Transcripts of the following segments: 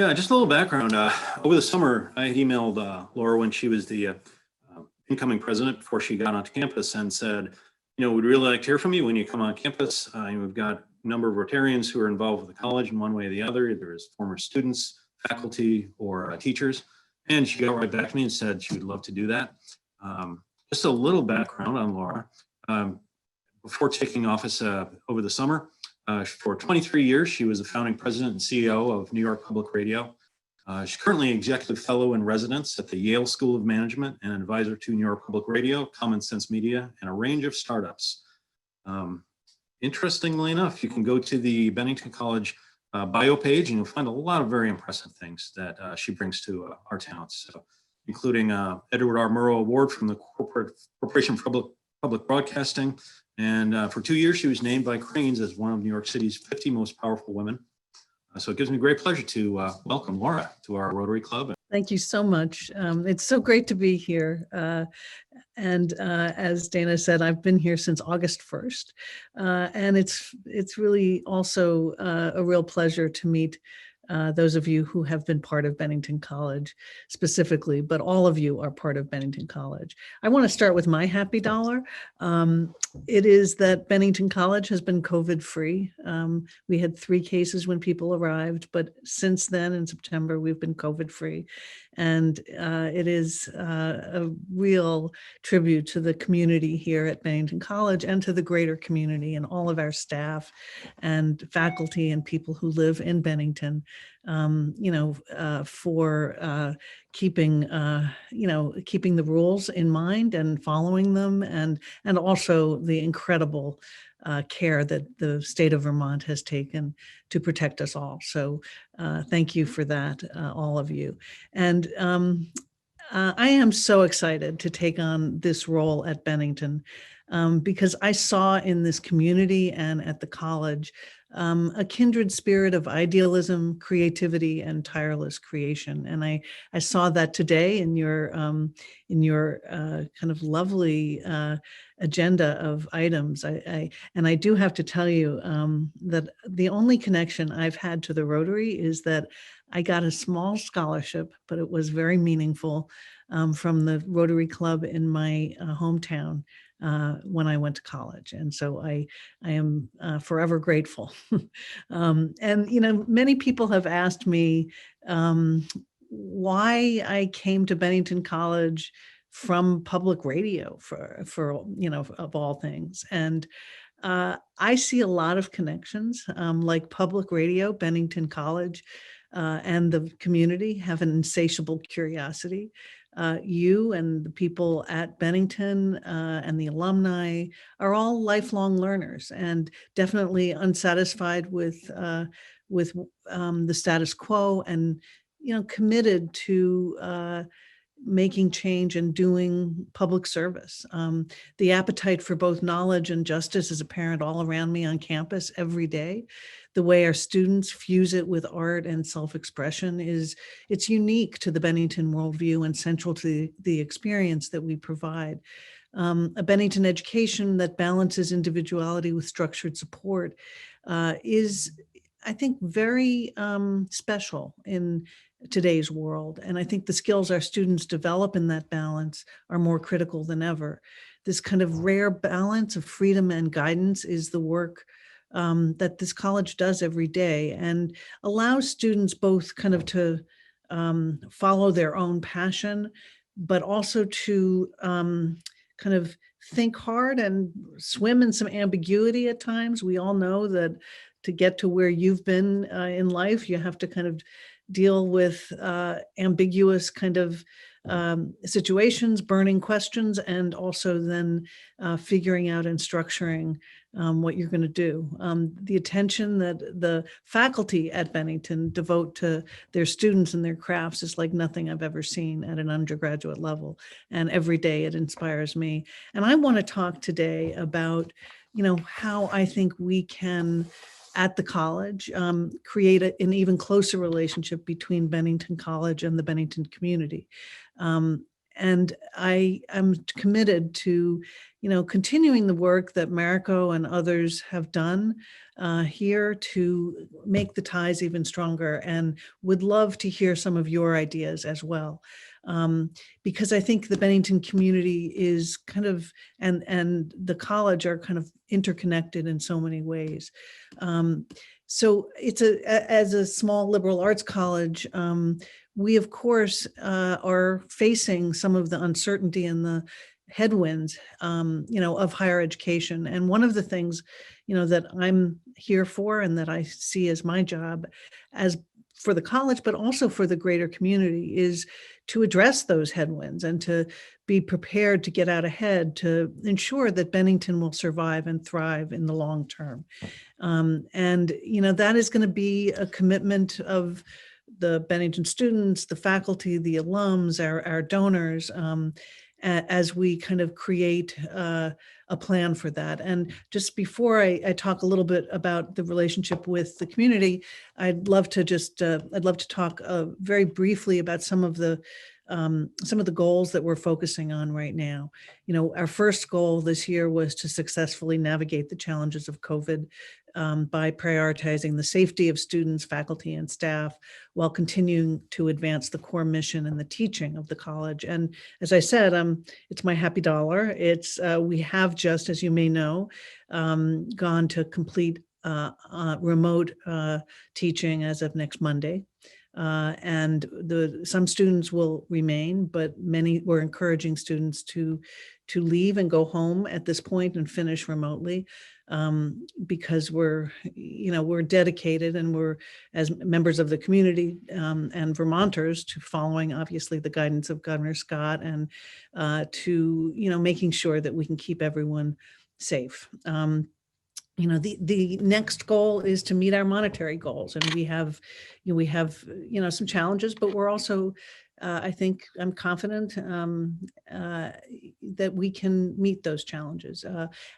Yeah, just a little background. Over the summer, I had emailed Laura when she was the incoming president before she got onto campus and said, we'd really like to hear from you when you come on campus. We've got a number of Rotarians who are involved with the college in one way or the other, either as former students, faculty, or teachers. And she got right back to me and said she would love to do that. Just a little background on Laura. Before taking office over the summer, for 23 years, she was the founding president and CEO of New York Public Radio. She's currently executive fellow in residence at the Yale School of Management and an advisor to New York Public Radio, Common Sense Media, and a range of startups. Interestingly enough, you can go to the Bennington College bio page and you'll find a lot of very impressive things that she brings to our town, so, including Edward R. Murrow Award from the Corporation for Public Broadcasting. And for 2 years, she was named by Crain's as one of New York City's 50 most powerful women. So it gives me great pleasure to welcome Laura to our Rotary Club. Thank you so much. It's so great to be here. And as Dana said, I've been here since August 1st. And it's really also a real pleasure to meet those of you who have been part of Bennington College specifically, but all of you are part of Bennington College. I want to start with my happy dollar. It is that Bennington College has been COVID-free. We had 3 cases when people arrived, but since then in September, we've been COVID-free. And it is a real tribute to the community here at Bennington College and to the greater community and all of our staff and faculty and people who live in Bennington, for keeping the rules in mind and following them, and also the incredible care that the state of Vermont has taken to protect us all. So thank you for that, all of you. And I am so excited to take on this role at Bennington because I saw in this community and at the college a kindred spirit of idealism, creativity, and tireless creation. And I saw that today in your kind of lovely agenda of items. And I do have to tell you that the only connection I've had to the Rotary is that I got a small scholarship, but it was very meaningful from the Rotary Club in my hometown when I went to college. And so I am forever grateful. And, many people have asked me why I came to Bennington College from public radio for of all things. And I see a lot of connections, like public radio, Bennington College, and the community have an insatiable curiosity. You and the people at Bennington and the alumni are all lifelong learners and definitely unsatisfied with the status quo, and committed to making change and doing public service. The appetite for both knowledge and justice is apparent all around me on campus every day. The way our students fuse it with art and self-expression it's unique to the Bennington worldview and central to the experience that we provide. A Bennington education that balances individuality with structured support is, I think, very special in today's world. And I think the skills our students develop in that balance are more critical than ever. This kind of rare balance of freedom and guidance is the work that this college does every day, and allows students both kind of to follow their own passion, but also to kind of think hard and swim in some ambiguity at times. We all know that to get to where you've been in life, you have to kind of deal with ambiguous kind of situations, burning questions, and also then figuring out and structuring what you're going to do. The attention that the faculty at Bennington devote to their students and their crafts is like nothing I've ever seen at an undergraduate level. And every day it inspires me. And I want to talk today about, how I think we can, at the college, create an even closer relationship between Bennington College and the Bennington community. and I am committed to, continuing the work that Mariko and others have done here to make the ties even stronger, and would love to hear some of your ideas as well. Because I think the Bennington community is kind of, and the college are kind of interconnected in so many ways. So it's as a small liberal arts college, we of course are facing some of the uncertainty and the headwinds, of higher education. And one of the things, that I'm here for and that I see as my job as for the college, but also for the greater community, is to address those headwinds and to be prepared to get out ahead to ensure that Bennington will survive and thrive in the long term. And, that is going to be a commitment of the Bennington students, the faculty, the alums, our donors, as we kind of create a plan for that. And just before I talk a little bit about the relationship with the community, I'd love to talk very briefly about some of the goals that we're focusing on right now. Our first goal this year was to successfully navigate the challenges of COVID by prioritizing the safety of students, faculty, and staff, while continuing to advance the core mission and the teaching of the college. And as I said, it's my happy dollar. We have just, as you may know, gone to complete remote teaching as of next Monday. And some students will remain, but we're encouraging students to leave and go home at this point and finish remotely, because we're dedicated, and we're, as members of the community and Vermonters, to following obviously the guidance of Governor Scott, and to making sure that we can keep everyone safe. The next goal is to meet our monetary goals, and we have some challenges, but we're also, I think I'm confident that we can meet those challenges.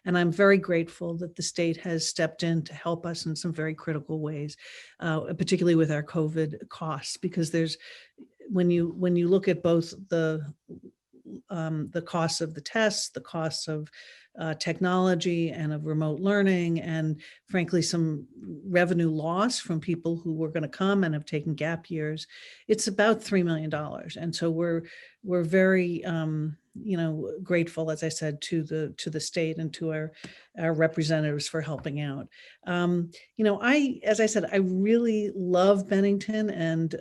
And I'm very grateful that the state has stepped in to help us in some very critical ways, particularly with our COVID costs, because when you look at both the costs of the tests, the costs of technology and of remote learning, and frankly, some revenue loss from people who were going to come and have taken gap years, it's about $3 million. And so we're very, grateful, as I said, to the state and to our representatives for helping out. As I said, I really love Bennington, and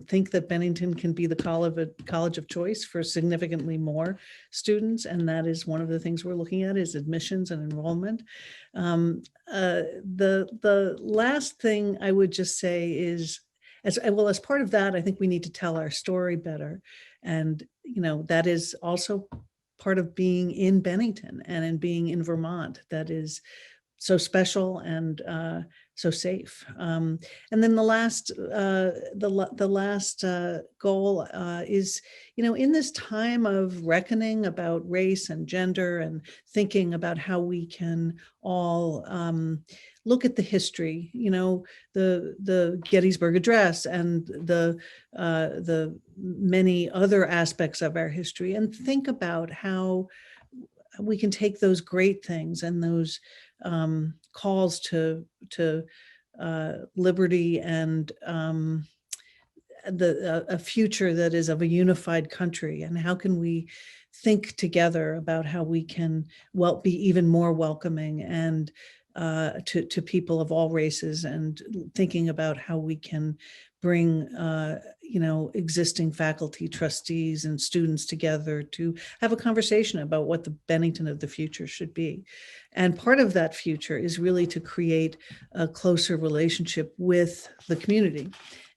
think that Bennington can be the college of choice for significantly more students. And that is one of the things we're looking at, is admissions and enrollment. The last thing I would just say is, as part of that, I think we need to tell our story better. And, that is also part of being in Bennington and in being in Vermont, that is so special and so safe. And then the last goal is, in this time of reckoning about race and gender, and thinking about how we can all look at the history, the Gettysburg Address and the many other aspects of our history, and think about how we can take those great things and those calls to liberty and a future that is of a unified country, and how can we think together about how we can be even more welcoming and to people of all races, and thinking about how we can bring existing faculty, trustees, and students together to have a conversation about what the Bennington of the future should be. And part of that future is really to create a closer relationship with the community.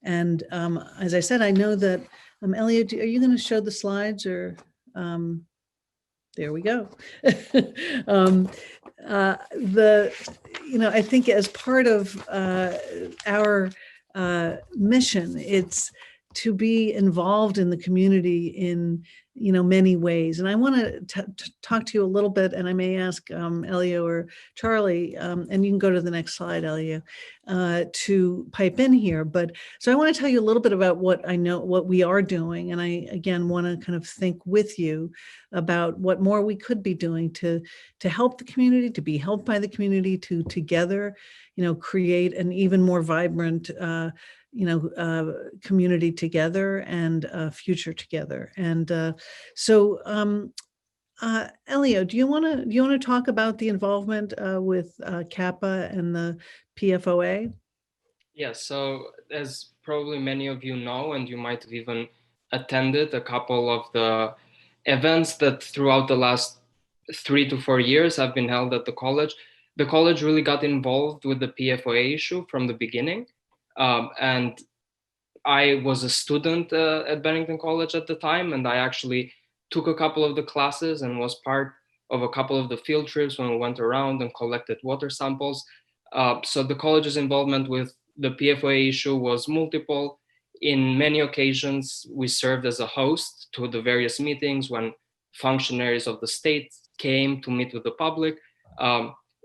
And as I said, I know that, Elliot, are you going to show the slides, or there we go. I think as part of our mission, it's to be involved in the community in many ways. And I want to talk to you a little bit, and I may ask Elio or Charlie, and you can go to the next slide, Elio, to pipe in here. But so I want to tell you a little bit about what I know, what we are doing. And I, again, want to kind of think with you about what more we could be doing to help the community, to be helped by the community, to together, create an even more vibrant community together and future together. And Elio, do you want to talk about the involvement with Kappa and the PFOA? Yes, so as probably many of you know, and you might have even attended a couple of the events that throughout the last 3 to 4 years have been held at the college. The college really got involved with the PFOA issue from the beginning. And I was a student at Bennington College at the time, and I actually took a couple of the classes and was part of a couple of the field trips when we went around and collected water samples. So the college's involvement with the PFOA issue was multiple. In many occasions, we served as a host to the various meetings when functionaries of the state came to meet with the public.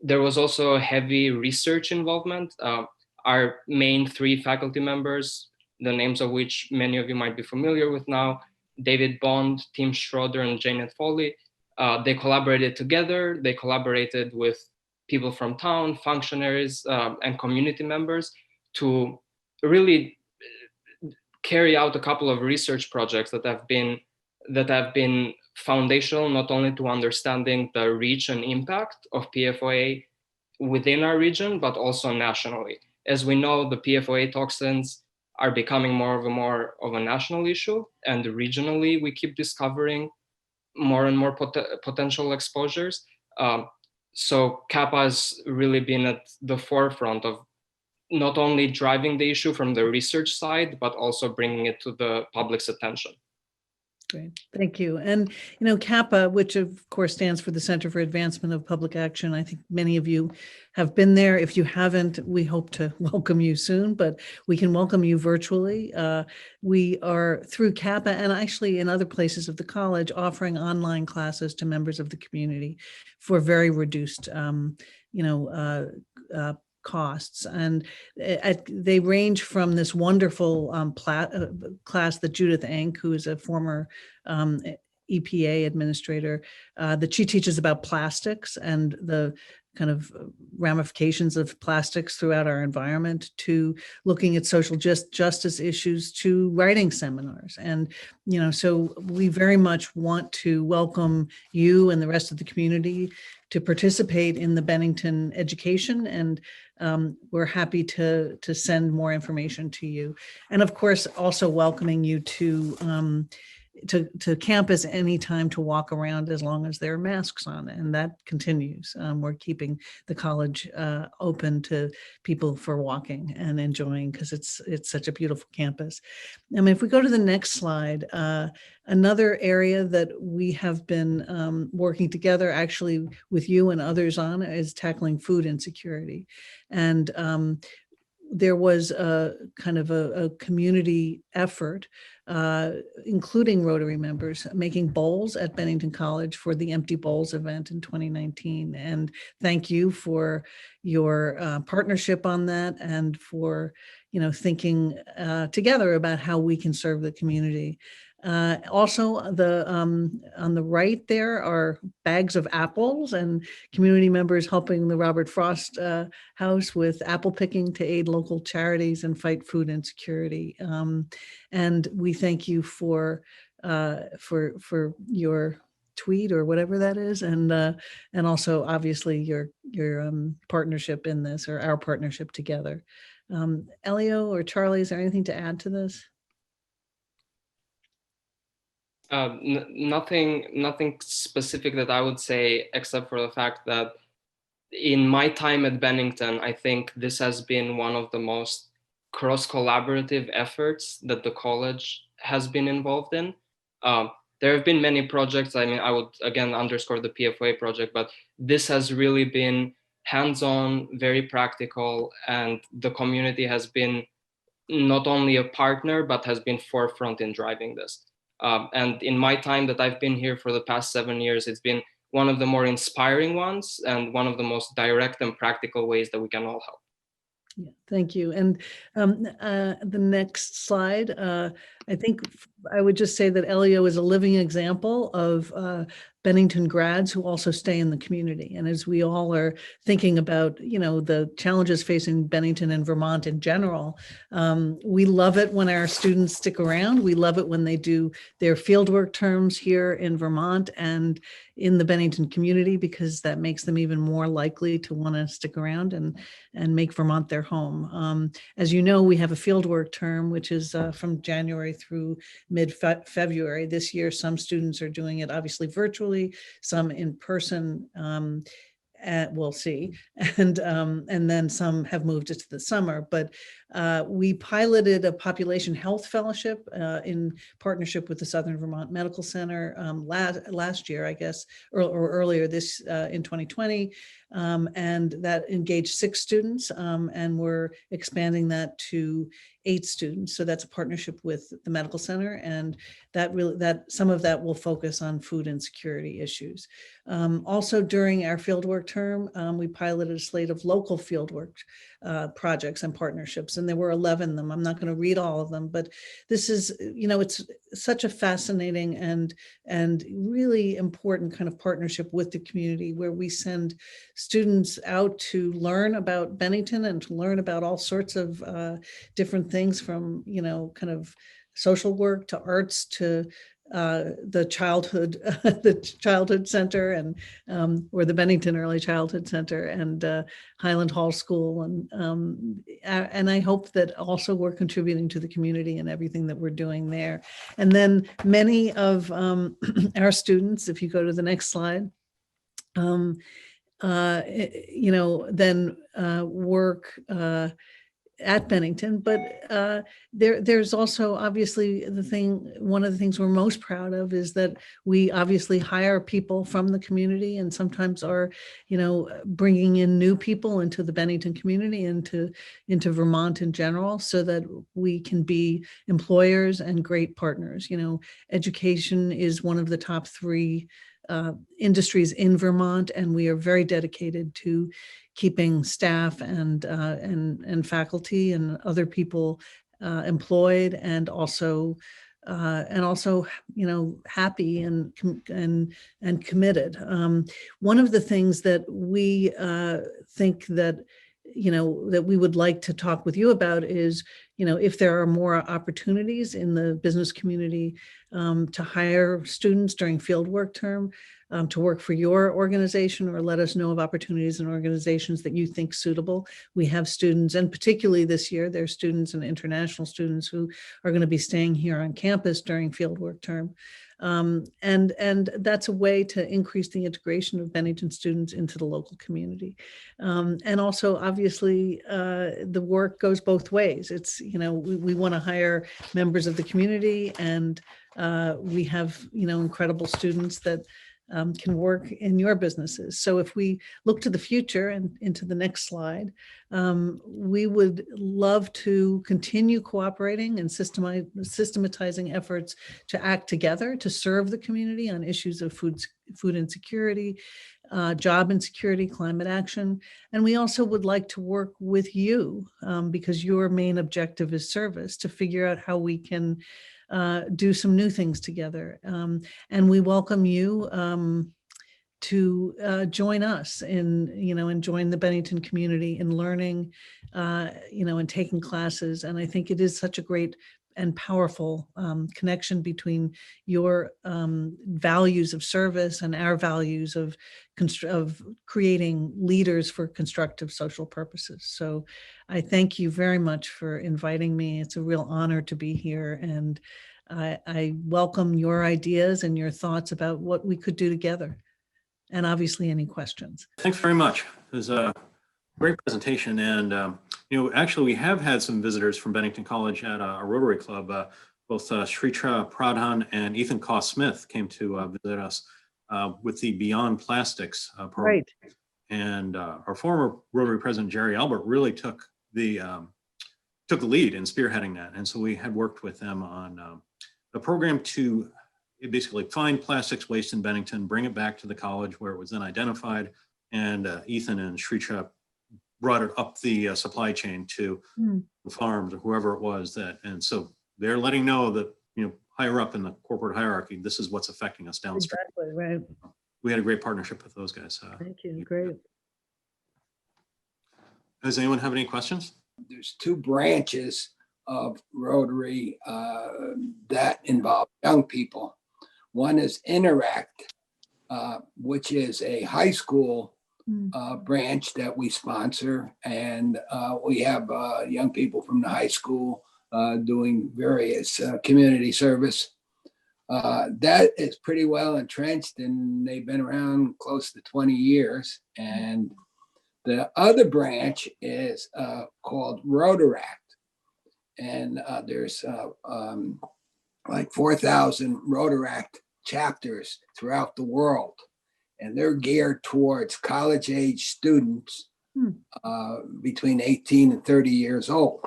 There was also a heavy research involvement. Our main 3 faculty members, the names of which many of you might be familiar with now, David Bond, Tim Schroeder, and Janet Foley, they collaborated together. They collaborated with people from town, functionaries, and community members to really carry out a couple of research projects that have been foundational, not only to understanding the reach and impact of PFOA within our region, but also nationally. As we know, the PFOA toxins are becoming more of a national issue, and regionally we keep discovering more and more potential exposures. So Kappa has really been at the forefront of not only driving the issue from the research side, but also bringing it to the public's attention. Great, thank you. And, Kappa, which of course stands for the Center for Advancement of Public Action. I think many of you have been there. If you haven't, we hope to welcome you soon, but we can welcome you virtually. We are through Kappa and actually in other places of the college offering online classes to members of the community for very reduced, costs. And they range from this wonderful class that Judith Enck, who is a former EPA administrator, that she teaches about plastics and the kind of ramifications of plastics throughout our environment, to looking at social justice issues, to writing seminars. And, so we very much want to welcome you and the rest of the community to participate in the Bennington education. And we're happy to send more information to you. And of course, also welcoming you to campus anytime to walk around, as long as there are masks on, and that continues. We're keeping the college open to people for walking and enjoying, because it's such a beautiful campus. I mean, if we go to the next slide, another area that we have been working together actually with you and others on is tackling food insecurity. And there was a kind of a community effort, including Rotary members, making bowls at Bennington College for the Empty Bowls event in 2019. And thank you for your partnership on that, and for thinking together about how we can serve the community. Also, on the right there are bags of apples, and community members helping the Robert Frost House with apple picking to aid local charities and fight food insecurity. And we thank you for your tweet or whatever that is, and also obviously your partnership in this, or our partnership together. Elio or Charlie, is there anything to add to this? Nothing specific that I would say, except for the fact that in my time at Bennington, I think this has been one of the most cross-collaborative efforts that the college has been involved in. There have been many projects. I mean, I would again underscore the PFOA project, but this has really been hands-on, very practical, and the community has been not only a partner, but has been forefront in driving this. And in my time that I've been here for the past 7 years, it's been one of the more inspiring ones and one of the most direct and practical ways that we can all help. Yeah, thank you. And the next slide, I think I would just say that Elio is a living example of Bennington grads who also stay in the community. And as we all are thinking about, the challenges facing Bennington and Vermont in general, we love it when our students stick around. We love it when they do their fieldwork terms here in Vermont and in the Bennington community, because that makes them even more likely to want to stick around and make Vermont their home. As you know, we have a fieldwork term, which is from January through mid-February. This year, some students are doing it obviously virtually, some in person. We'll see, and then some have moved it to the summer. But we piloted a population health fellowship in partnership with the Southern Vermont Medical Center last year, I guess, or earlier this in 2020, and that engaged 6 students, and we're expanding that to 8 students. So that's a partnership with the medical center, and that some of that will focus on food insecurity issues. Also, during our fieldwork term, we piloted a slate of local fieldwork projects and partnerships, and there were 11 of them. I'm not going to read all of them, but this is, it's such a fascinating and really important kind of partnership with the community, where we send students out to learn about Bennington and to learn about all sorts of different things, from, kind of social work to arts to the childhood center, and or the Bennington Early Childhood Center, and Highland Hall School, and I hope that also we're contributing to the community and everything that we're doing there. And then many of our students, if you go to the next slide, then work at Bennington, but there's also obviously one of the things we're most proud of is that we obviously hire people from the community, and sometimes are, bringing in new people into the Bennington community, into Vermont in general, so that we can be employers and great partners. Education is one of the top 3 industries in Vermont, and we are very dedicated to keeping staff and faculty and other people employed, and also happy and committed. One of the things that we think that that we would like to talk with you about is, if there are more opportunities in the business community to hire students during fieldwork term, to work for your organization, or let us know of opportunities in organizations that you think suitable. We have students, and particularly this year, there's students and international students who are going to be staying here on campus during fieldwork term. And that's a way to increase the integration of Bennington students into the local community. And also, obviously, the work goes both ways. It's, we want to hire members of the community, and we have, incredible students that can work in your businesses. So if we look to the future and into the next slide, we would love to continue cooperating and systematizing efforts to act together to serve the community on issues of food insecurity, job insecurity, climate action. And we also would like to work with you, because your main objective is service, to figure out how we can do some new things together. And we welcome you to join us in, and join the Bennington community in learning, and taking classes. And I think it is such a great and powerful connection between your values of service and our values of creating leaders for constructive social purposes. So I thank you very much for inviting me. It's a real honor to be here, and I welcome your ideas and your thoughts about what we could do together, and obviously any questions. Thanks very much. It was a great presentation, and actually we have had some visitors from Bennington College at a Rotary Club. Both Shritra Pradhan and Ethan Koss-Smith came to visit us with the Beyond Plastics program. Right. And our former Rotary President Jerry Albert really took the lead in spearheading that, and so we had worked with them on a program to basically find plastics waste in Bennington, bring it back to the college where it was then identified, and Ethan and Shreecha brought it up the supply chain to the farms or whoever it was that, and so they're letting know that, higher up in the corporate hierarchy, this is what's affecting us downstream. Exactly, right. We had a great partnership with those guys. Thank you. Great. Does anyone have any questions? There's two branches of Rotary that involve young people. One is Interact, which is a high school branch that we sponsor, and we have young people from the high school doing various community service. That is pretty well entrenched, and they've been around close to 20 years. And the other branch is called Rotaract, and there's like 4,000 Rotaract chapters throughout the world, and they're geared towards college-age students between 18 and 30 years old.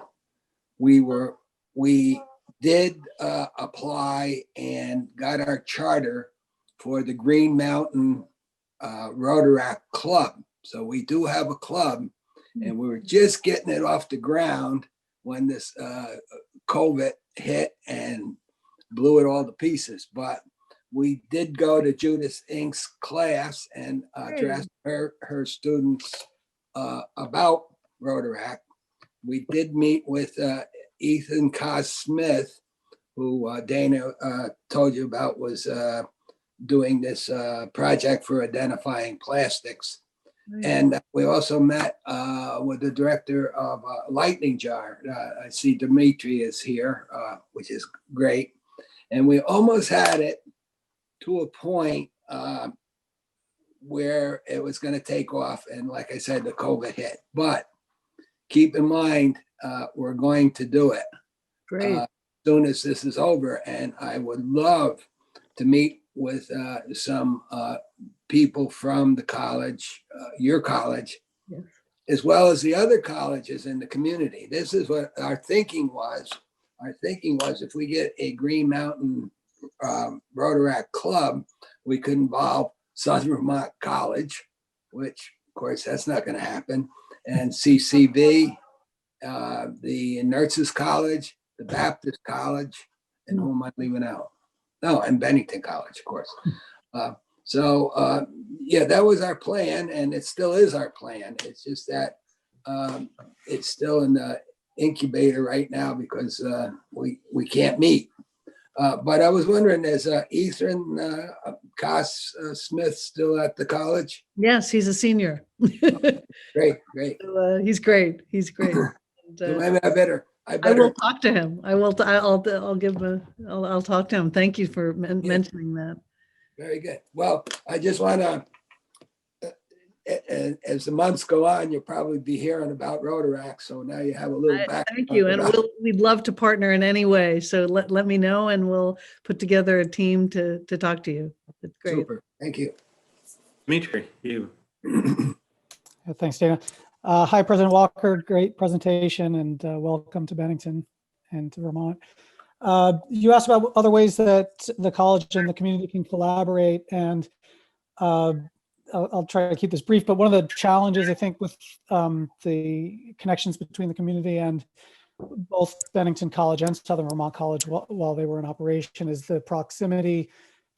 We did apply and got our charter for the Green Mountain Rotaract Club. So we do have a club, and we were just getting it off the ground when this COVID hit and blew it all to pieces. But we did go to Judith Ink's class and address her students about Rotaract. We did meet with Ethan Smith, who Dana told you about, was doing this project for identifying plastics. And we also met with the director of Lightning Jar. I see Dimitri is here, which is great. And we almost had it to a point where it was going to take off. And like I said, the COVID hit. But keep in mind, we're going to do it Great. as soon as this is over. And I would love to meet with some people from the college, your college, Yes. as well as the other colleges in the community. This is what our thinking was. Our thinking was, if we get a Green Mountain Rotaract Club, we could involve Southern Vermont College, which of course that's not going to happen, and CCV, the Nurses College, the Baptist College, and who am I leaving out? No, and Bennington College, of course. Yeah, that was our plan, and it still is our plan. It's just that it's still in the incubator right now because we can't meet. But I was wondering, is Ethan Smith still at the college? Yes, he's a senior. Great, great. So, he's great. He's great. And, So maybe I better. I will talk to him. I'll give him I'll talk to him. Thank you for mentioning that. Very good. Well, I just want to, as the months go on, you'll probably be hearing about Rotaract. So now you have a little background. Thank you. And we'd love to partner in any way. So let me know, and we'll put together a team to talk to you. It's great. Super. Thank you. Dimitri, you. Thanks, Dana. Hi, President Walker. Great presentation, and welcome to Bennington and to Vermont. You asked about other ways that the college and the community can collaborate, and I'll try to keep this brief, but one of the challenges, I think, with the connections between the community and both Bennington College and Southern Vermont College while they were in operation is the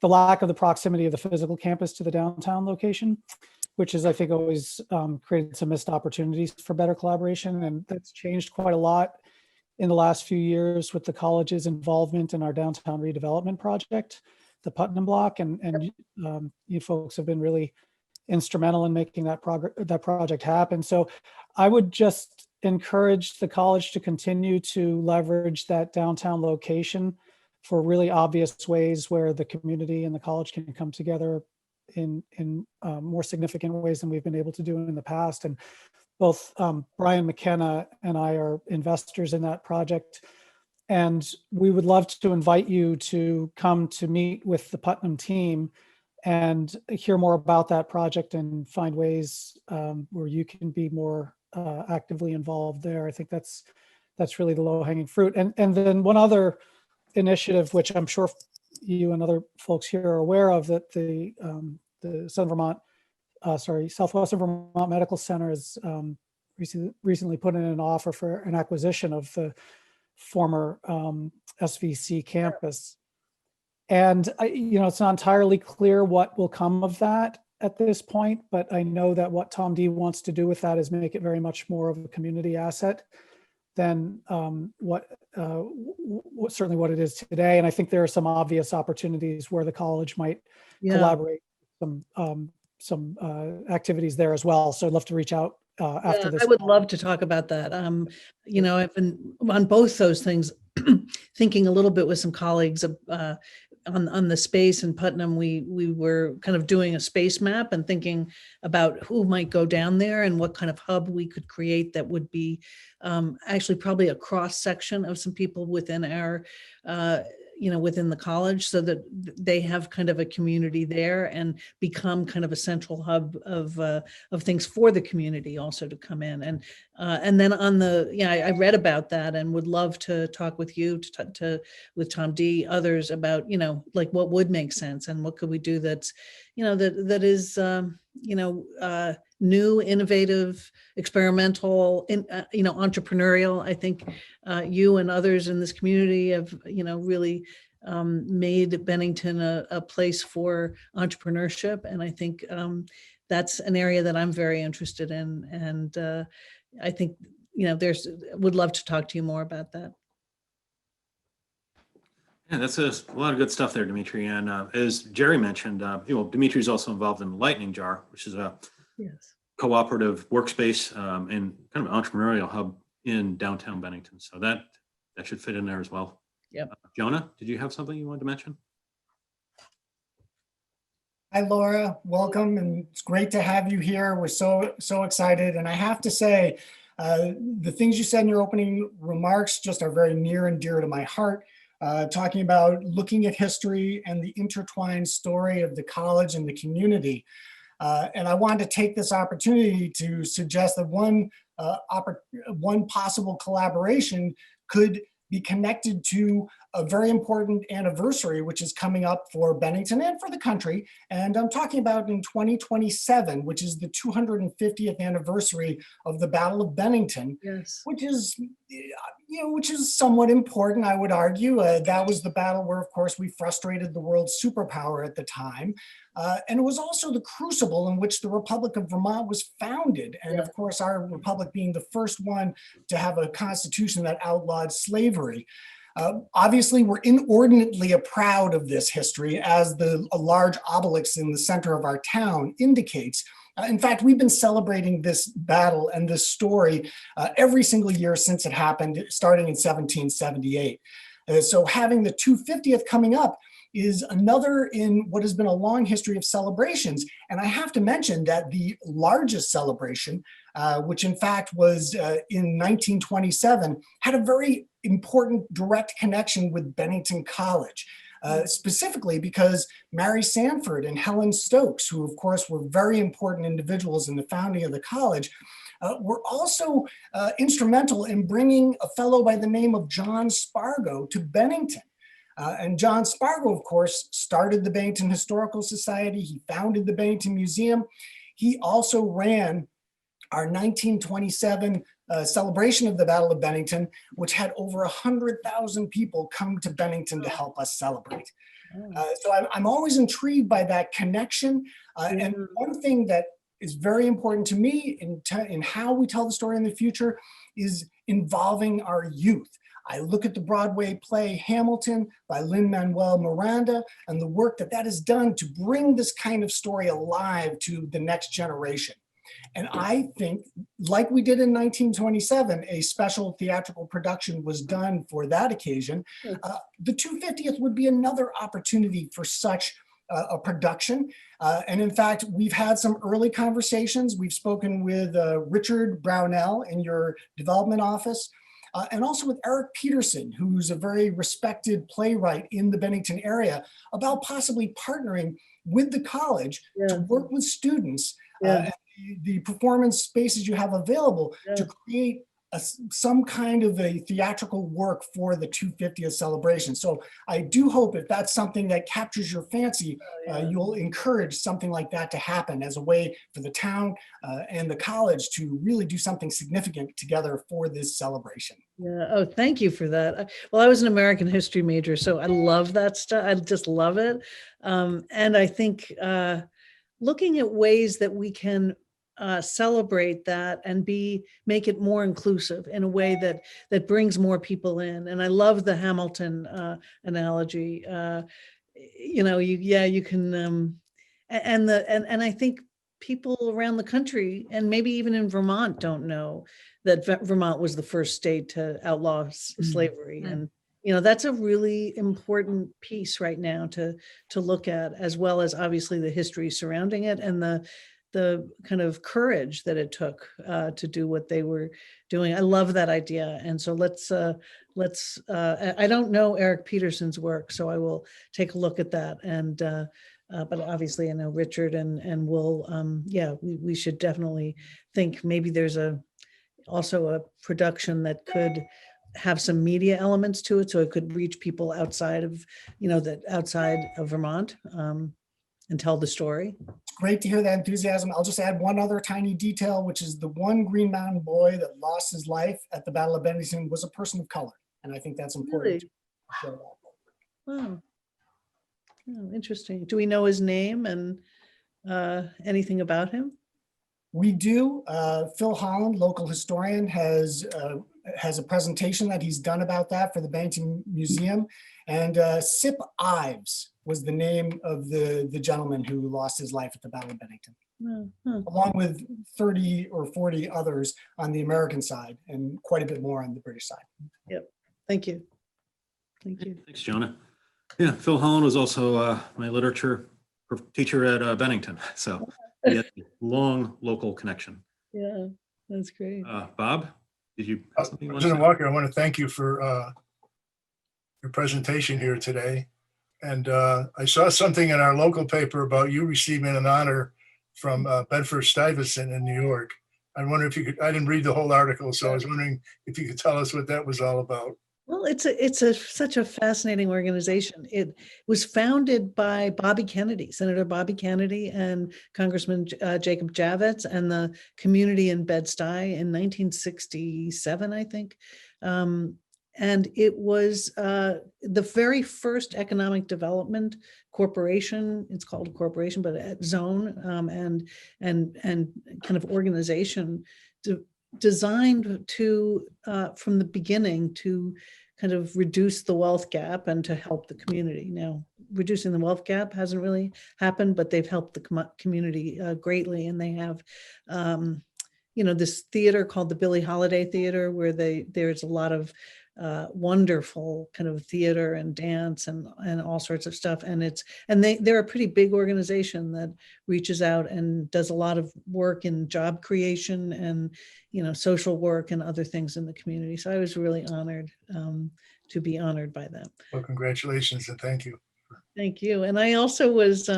lack of the proximity of the physical campus to the downtown location, which is, I think, always created some missed opportunities for better collaboration. And that's changed quite a lot in the last few years with the college's involvement in our downtown redevelopment project, the Putnam Block. And you folks have been really instrumental in making that project happen. So I would just encourage the college to continue to leverage that downtown location for really obvious ways where the community and the college can come together in more significant ways than we've been able to do in the past. And both Brian McKenna and I are investors in that project. And we would love to invite you to come to meet with the Putnam team and hear more about that project and find ways where you can be more actively involved there. I think that's really the low-hanging fruit. And then one other initiative, which I'm sure you and other folks here are aware of, that the Southwestern Vermont Medical Center has recently put in an offer for an acquisition of the former SVC campus. And it's not entirely clear what will come of that at this point, but I know that what Tom D wants to do with that is make it very much more of a community asset than certainly what it is today. And I think there are some obvious opportunities where the college might collaborate some activities there as well. So I'd love to reach out after this. I would love to talk about that. I've been on both those things, thinking a little bit with some colleagues on the space in Putnam. We were kind of doing a space map and thinking about who might go down there and what kind of hub we could create that would be actually probably a cross section of some people within our within the college, so that they have kind of a community there and become kind of a central hub of things for the community also to come in. And then I read about that and would love to talk with you, with Tom D, others about, like what would make sense and what could we do that's, that is, new, innovative, experimental, entrepreneurial. I think you and others in this community have, really made Bennington a place for entrepreneurship. And I think that's an area that I'm very interested in. And I think, would love to talk to you more about that. Yeah, that's a lot of good stuff there, Dimitri. And as Jerry mentioned, Dimitri's also involved in the Lightning Jar, which is a cooperative workspace and kind of entrepreneurial hub in downtown Bennington. So that should fit in there as well. Yep. Jonah, did you have something you wanted to mention? Hi, Laura. Welcome, and it's great to have you here. We're so excited, and I have to say, the things you said in your opening remarks just are very near and dear to my heart. Talking about looking at history and the intertwined story of the college and the community. And I wanted to take this opportunity to suggest that one possible collaboration could be connected to a very important anniversary, which is coming up for Bennington and for the country. And I'm talking about in 2027, which is the 250th anniversary of the Battle of Bennington, which is, which is somewhat important, I would argue. That was the battle where, of course, we frustrated the world's superpower at the time. And it was also the crucible in which the Republic of Vermont was founded. And of course, our republic being the first one to have a constitution that outlawed slavery. Obviously, we're inordinately proud of this history, as a large obelisk in the center of our town indicates. In fact, we've been celebrating this battle and this story every single year since it happened, starting in 1778. So having the 250th coming up is another in what has been a long history of celebrations. And I have to mention that the largest celebration, which in fact was in 1927, had a very important direct connection with Bennington College. Specifically because Mary Sanford and Helen Stokes, who of course were very important individuals in the founding of the college, were also instrumental in bringing a fellow by the name of John Spargo to Bennington. And John Spargo, of course, started the Bennington Historical Society. He founded the Bennington Museum. He also ran our 1927 celebration of the Battle of Bennington, which had over 100,000 people come to Bennington to help us celebrate. So I'm always intrigued by that connection. And one thing that is very important to me in how we tell the story in the future is involving our youth. I look at the Broadway play Hamilton by Lin-Manuel Miranda and the work that has done to bring this kind of story alive to the next generation. And I think, like we did in 1927, a special theatrical production was done for that occasion. The 250th would be another opportunity for such a production. And in fact, we've had some early conversations. We've spoken with Richard Brownell in your development office, and also with Eric Peterson, who's a very respected playwright in the Bennington area, about possibly partnering with the college to work with students and the performance spaces you have available to create some kind of a theatrical work for the 250th celebration. So I do hope if that's something that captures your fancy, you'll encourage something like that to happen as a way for the town and the college to really do something significant together for this celebration. Yeah. Oh, thank you for that. Well, I was an American history major, so I love that stuff. I just love it. And I think looking at ways that we can celebrate that and make it more inclusive in a way that brings more people in. And I love the Hamilton analogy. You can, and I think people around the country and maybe even in Vermont don't know that Vermont was the first state to outlaw slavery. And that's a really important piece right now to look at, as well as obviously the history surrounding it and the kind of courage that it took to do what they were doing. I love that idea. And so I don't know Eric Peterson's work, so I will take a look at that. And, but obviously I know Richard and we'll, we should definitely think maybe there's also a production that could have some media elements to it. So it could reach people outside of, outside of Vermont and tell the story. It's great to hear that enthusiasm. I'll just add one other tiny detail, which is the one Green Mountain boy that lost his life at the Battle of Bennington was a person of color. And I think that's important. Really? Wow. Oh, interesting. Do we know his name and anything about him? We do. Phil Holland, local historian, has a presentation that he's done about that for the Bennington Museum. And Sip Ives was the name of the gentleman who lost his life at the Battle of Bennington, along with 30 or 40 others on the American side and quite a bit more on the British side. Yep. Thank you. Thank you. Thanks, Jonah. Yeah, Phil Holland was also my literature teacher at Bennington. So he had a long local connection. Yeah, that's great. Bob, did you have something you want to President say? Walker, I want to thank you for your presentation here today. And I saw something in our local paper about you receiving an honor from Bedford-Stuyvesant in New York. I wonder if you could, I didn't read the whole article, so I was wondering if you could tell us what that was all about. Well, it's such a fascinating organization. It was founded by Bobby Kennedy, Senator Bobby Kennedy and Congressman Jacob Javits and the community in Bed-Stuy in 1967, I think. And it was the very first economic development corporation. It's called a corporation, but a zone and kind of organization designed to from the beginning to kind of reduce the wealth gap and to help the community. Now, reducing the wealth gap hasn't really happened, but they've helped the community greatly. And they have, this theater called the Billie Holiday Theater, where there's a lot of wonderful kind of theater and dance and all sorts of stuff. And they're a pretty big organization that reaches out and does a lot of work in job creation and, social work and other things in the community. So I was really honored to be honored by them. Well, congratulations and thank you. Thank you. And I also was,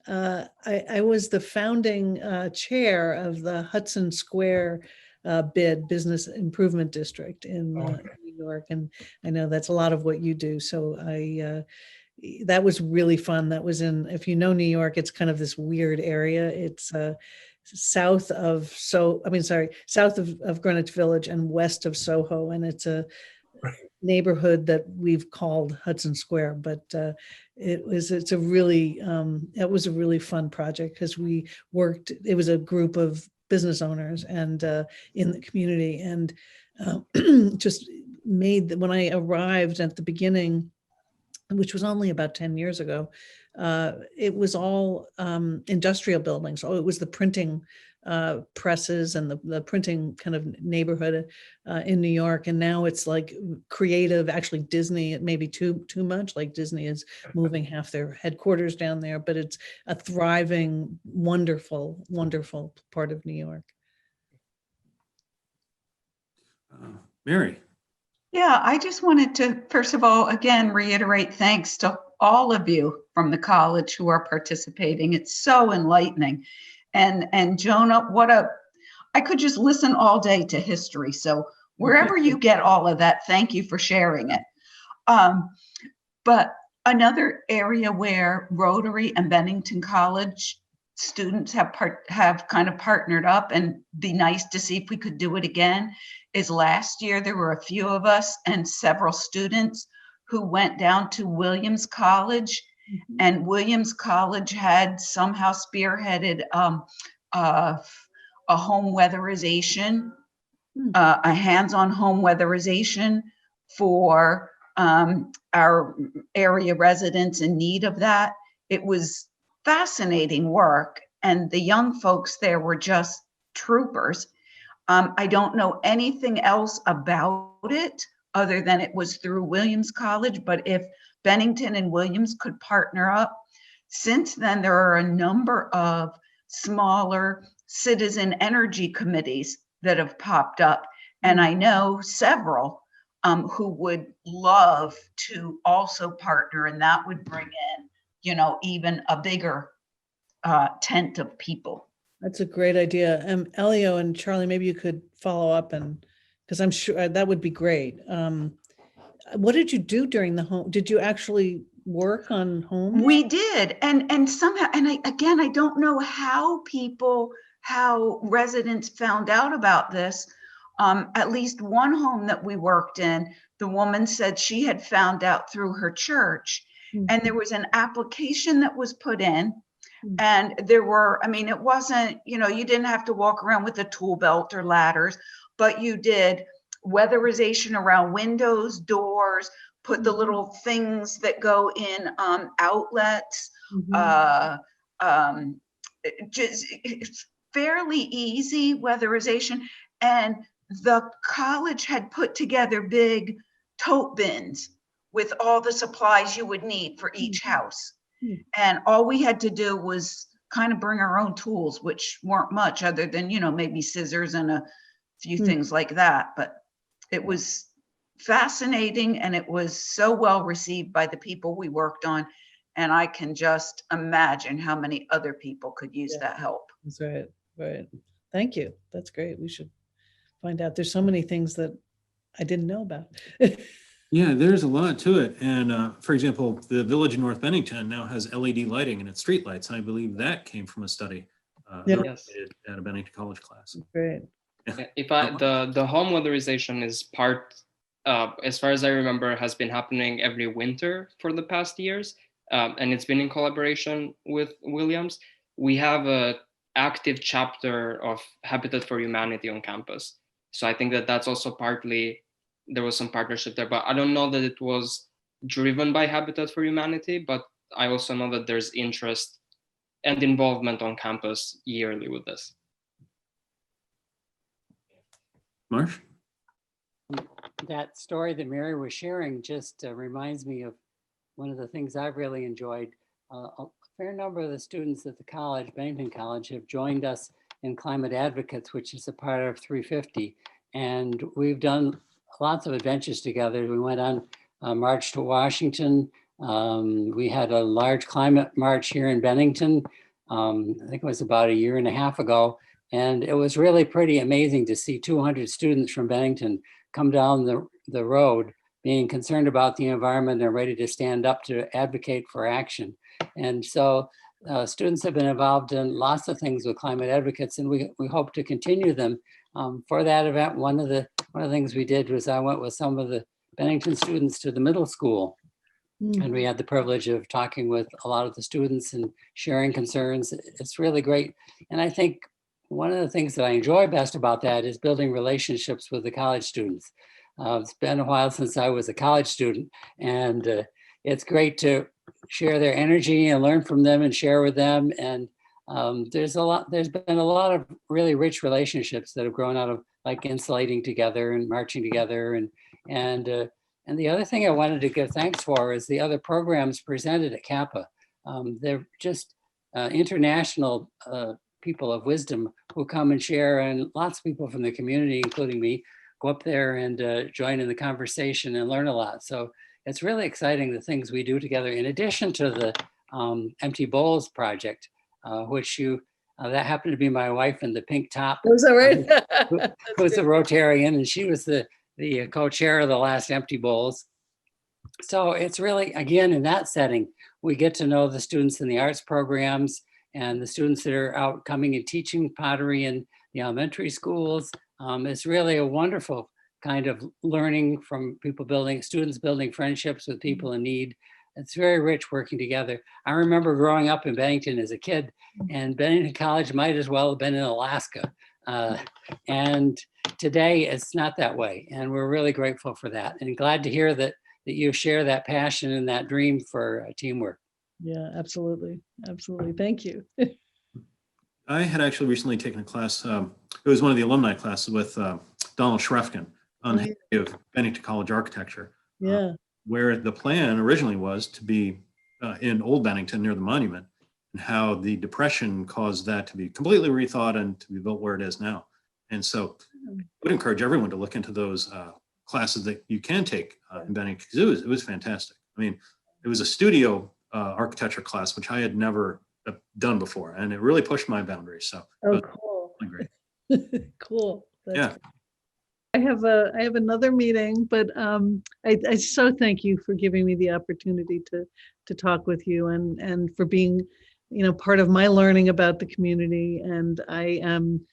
I was the founding chair of the Hudson Square BID, Business Improvement District in New York. And I know that's a lot of what you do. So that was really fun. That was if you know New York, it's kind of this weird area. It's south of Greenwich Village and west of Soho. And it's a neighborhood that we've called Hudson Square, but it was a really fun project because it was a group of business owners and in the community, and just made when I arrived at the beginning, which was only about 10 years ago, it was all industrial buildings. So it was the printing presses and the printing kind of neighborhood in New York. And now it's like creative, actually Disney, it may be too much, like Disney is moving half their headquarters down there, but it's a thriving, wonderful, wonderful part of New York. Mary. Yeah, I just wanted to, first of all, again, reiterate thanks to all of you from the college who are participating. It's so enlightening. And Jonah, what a I could just listen all day to history. So wherever you get all of that, thank you for sharing it. But another area where Rotary and Bennington College students have kind of partnered up, and be nice to see if we could do it again, is last year there were a few of us and several students who went down to Williams College, and Williams College had somehow spearheaded a home weatherization, a hands-on home weatherization for our area residents in need of that. It was fascinating work, and the young folks there were just troopers. I don't know anything else about it other than it was through Williams College, but if Bennington and Williams could partner up, since then there are a number of smaller citizen energy committees that have popped up, and I know several who would love to also partner, and that would bring in, you know, even a bigger tent of people. That's a great idea. Elio and Charlie, maybe you could follow up, and because I'm sure that would be great. What did you do during the home? Did you actually work on homes? We did, and somehow, and I don't know how residents found out about this. At least one home that we worked in, the woman said she had found out through her church, and there was an application that was put in, and there were, I mean, it wasn't, you know, you didn't have to walk around with a tool belt or ladders, but you did weatherization around windows, doors, put the little things that go in outlets, just it's fairly easy weatherization. And the college had put together big tote bins with all the supplies you would need for each house. And all we had to do was kind of bring our own tools, which weren't much other than, you know, maybe scissors and a few things like that. But it was fascinating, and it was so well received by the people we worked on. And I can just imagine how many other people could use that help. That's right. Right. Thank you. That's great. We should find out. There's so many things that I didn't know about. Yeah, there's a lot to it. And for example, the village in North Bennington now has LED lighting in its streetlights. And I believe that came from a study Yes. at a Bennington College class. Great. The home weatherization is part, as far as I remember, has been happening every winter for the past years, and it's been in collaboration with Williams. We have a active chapter of Habitat for Humanity on campus, so I think that that's also partly, there was some partnership there, but I don't know that it was driven by Habitat for Humanity, but I also know that there's interest and involvement on campus yearly with this. Marsh? That story that Mary was sharing just reminds me of one of the things I've really enjoyed. A fair number of the students at the college, Bennington College, have joined us in Climate Advocates, which is a part of 350. And we've done lots of adventures together. We went on a march to Washington. We had a large climate march here in Bennington. I think it was about a year and a half ago. And it was really pretty amazing to see 200 students from Bennington come down the road being concerned about the environment and ready to stand up to advocate for action. And so students have been involved in lots of things with Climate Advocates, and we hope to continue them. For that event, one of the things we did was I went with some of the Bennington students to the middle school, and we had the privilege of talking with a lot of the students and sharing concerns. It's really great. And I think one of the things that I enjoy best about that is building relationships with the college students. It's been a while since I was a college student, and it's great to share their energy and learn from them and share with them. And there's been a lot of really rich relationships that have grown out of like insulating together and marching together. And the other thing I wanted to give thanks for is the other programs presented at Kappa. They're just international people of wisdom who come and share, and lots of people from the community, including me, go up there and join in the conversation and learn a lot. So it's really exciting, the things we do together, in addition to the Empty Bowls project, which you That happened to be my wife in the pink top, Was that right? who was a Rotarian, and she was the co-chair of the last Empty Bowls. So it's really, again, in that setting, we get to know the students in the arts programs and the students that are out coming and teaching pottery in the elementary schools. It's really a wonderful kind of learning from students building friendships with people in need. It's very rich working together. I remember growing up in Bennington as a kid, and Bennington College might as well have been in Alaska. And today it's not that way. And we're really grateful for that, and glad to hear that you share that passion and that dream for teamwork. Yeah, absolutely. Absolutely. Thank you. I had actually recently taken a class. It was one of the alumni classes with Donald Schrefkin on the history of Bennington College architecture. Yeah. Where the plan originally was to be in Old Bennington near the monument, and how the Depression caused that to be completely rethought and to be built where it is now. And so I would encourage everyone to look into those classes that you can take in Bennington, because it was fantastic. I mean, it was a studio architecture class, which I had never done before, and it really pushed my boundaries. So Cool. really great. Cool. That's Yeah. great. I have another meeting, but I so thank you for giving me the opportunity to talk with you, and for being, part of my learning about the community. And I am,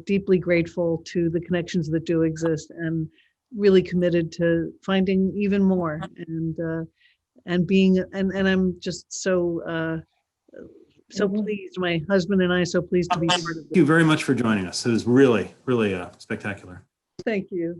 deeply grateful to the connections that do exist, and really committed to finding even more, and being, and I'm just so pleased. My husband and I are so pleased to be part of Thank you very much for joining us. It was really, really spectacular. Thank you.